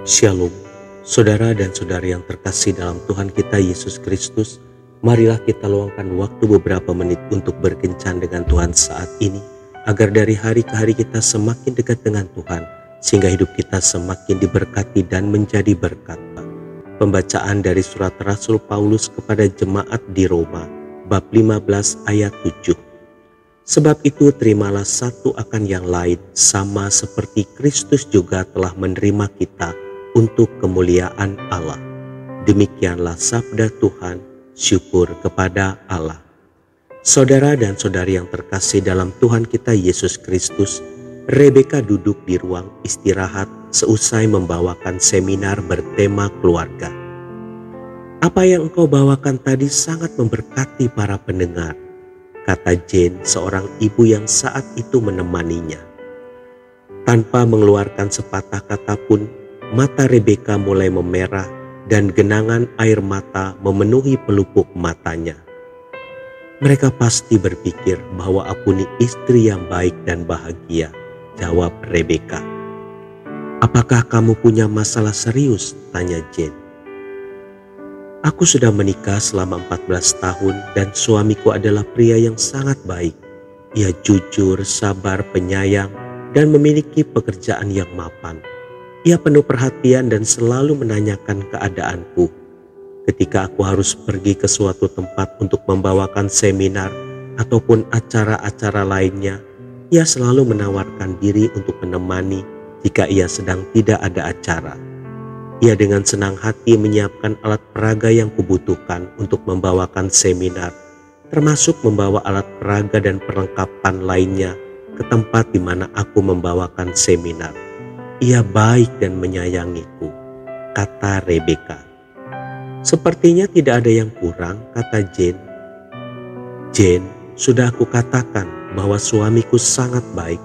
Shalom, saudara dan saudari yang terkasih dalam Tuhan kita Yesus Kristus. Marilah kita luangkan waktu beberapa menit untuk berkencan dengan Tuhan saat ini, agar dari hari ke hari kita semakin dekat dengan Tuhan, sehingga hidup kita semakin diberkati dan menjadi berkat. Pembacaan dari surat Rasul Paulus kepada jemaat di Roma, bab 15 ayat 7. Sebab itu terimalah satu akan yang lain, sama seperti Kristus juga telah menerima kita untuk kemuliaan Allah. Demikianlah sabda Tuhan, syukur kepada Allah. Saudara dan saudari yang terkasih dalam Tuhan kita Yesus Kristus, Rebeka duduk di ruang istirahat seusai membawakan seminar bertema keluarga. Apa yang engkau bawakan tadi sangat memberkati para pendengar, kata Jane, seorang ibu yang saat itu menemaninya. Tanpa mengeluarkan sepatah kata pun, mata Rebeka mulai memerah dan genangan air mata memenuhi pelupuk matanya. Mereka pasti berpikir bahwa aku ini istri yang baik dan bahagia, jawab Rebeka. Apakah kamu punya masalah serius? Tanya Jane. Aku sudah menikah selama 14 tahun dan suamiku adalah pria yang sangat baik. Ia jujur, sabar, penyayang, dan memiliki pekerjaan yang mapan. Ia penuh perhatian dan selalu menanyakan keadaanku. Ketika aku harus pergi ke suatu tempat untuk membawakan seminar ataupun acara-acara lainnya, ia selalu menawarkan diri untuk menemani jika ia sedang tidak ada acara. Ia dengan senang hati menyiapkan alat peraga yang kubutuhkan untuk membawakan seminar, termasuk membawa alat peraga dan perlengkapan lainnya ke tempat di mana aku membawakan seminar. Ia baik dan menyayangiku, kata Rebeka. Sepertinya tidak ada yang kurang, kata Jane. Jane, sudah aku katakan bahwa suamiku sangat baik,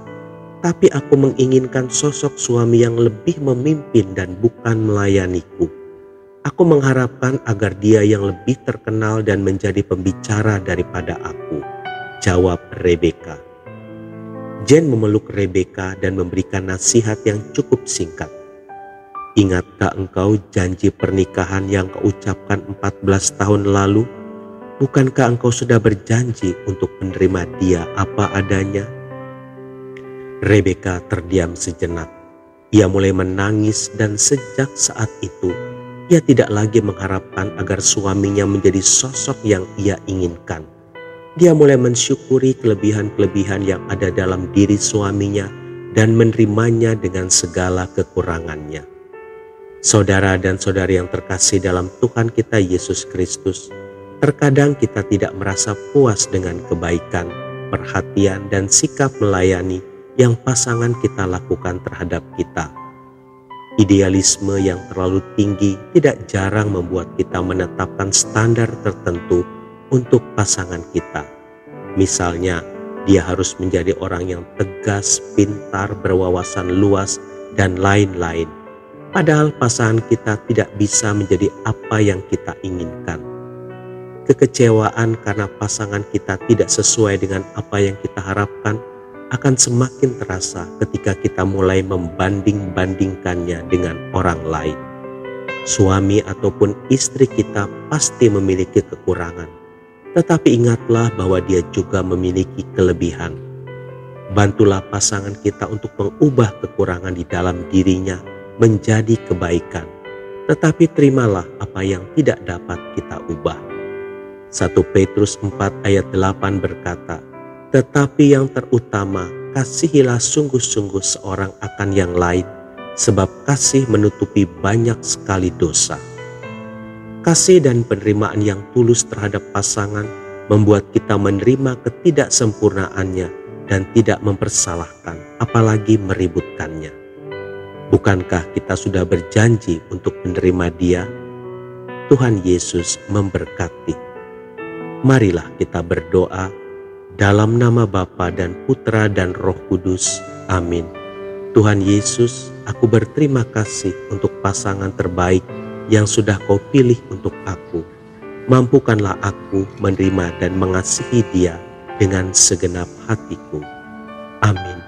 tapi aku menginginkan sosok suami yang lebih memimpin dan bukan melayaniku. Aku mengharapkan agar dia yang lebih terkenal dan menjadi pembicara daripada aku, jawab Rebeka. Jane memeluk Rebeka dan memberikan nasihat yang cukup singkat. Ingatkah engkau janji pernikahan yang kau ucapkan 14 tahun lalu? Bukankah engkau sudah berjanji untuk menerima dia apa adanya? Rebeka terdiam sejenak. Ia mulai menangis dan sejak saat itu, ia tidak lagi mengharapkan agar suaminya menjadi sosok yang ia inginkan. Dia mulai mensyukuri kelebihan-kelebihan yang ada dalam diri suaminya dan menerimanya dengan segala kekurangannya. Saudara dan saudari yang terkasih dalam Tuhan kita Yesus Kristus, terkadang kita tidak merasa puas dengan kebaikan, perhatian, dan sikap melayani yang pasangan kita lakukan terhadap kita. Idealisme yang terlalu tinggi tidak jarang membuat kita menetapkan standar tertentu untuk pasangan kita. Misalnya, dia harus menjadi orang yang tegas, pintar, berwawasan luas, dan lain-lain. Padahal pasangan kita tidak bisa menjadi apa yang kita inginkan. Kekecewaan karena pasangan kita tidak sesuai dengan apa yang kita harapkan akan semakin terasa ketika kita mulai membanding-bandingkannya dengan orang lain. Suami ataupun istri kita pasti memiliki kekurangan, tetapi ingatlah bahwa dia juga memiliki kelebihan. Bantulah pasangan kita untuk mengubah kekurangan di dalam dirinya menjadi kebaikan, tetapi terimalah apa yang tidak dapat kita ubah. 1 Petrus 4 ayat 8 berkata, tetapi yang terutama, kasihilah sungguh-sungguh seorang akan yang lain, sebab kasih menutupi banyak sekali dosa. Kasih dan penerimaan yang tulus terhadap pasangan membuat kita menerima ketidaksempurnaannya dan tidak mempersalahkan, apalagi meributkannya. Bukankah kita sudah berjanji untuk menerima dia? Tuhan Yesus memberkati. Marilah kita berdoa. Dalam nama Bapa dan Putra dan Roh Kudus. Amin. Tuhan Yesus, aku berterima kasih untuk pasangan terbaik yang sudah Kau pilih untuk aku. Mampukanlah aku menerima dan mengasihi dia dengan segenap hatiku. Amin.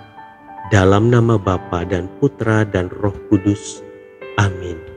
Dalam nama Bapa dan Putra dan Roh Kudus. Amin.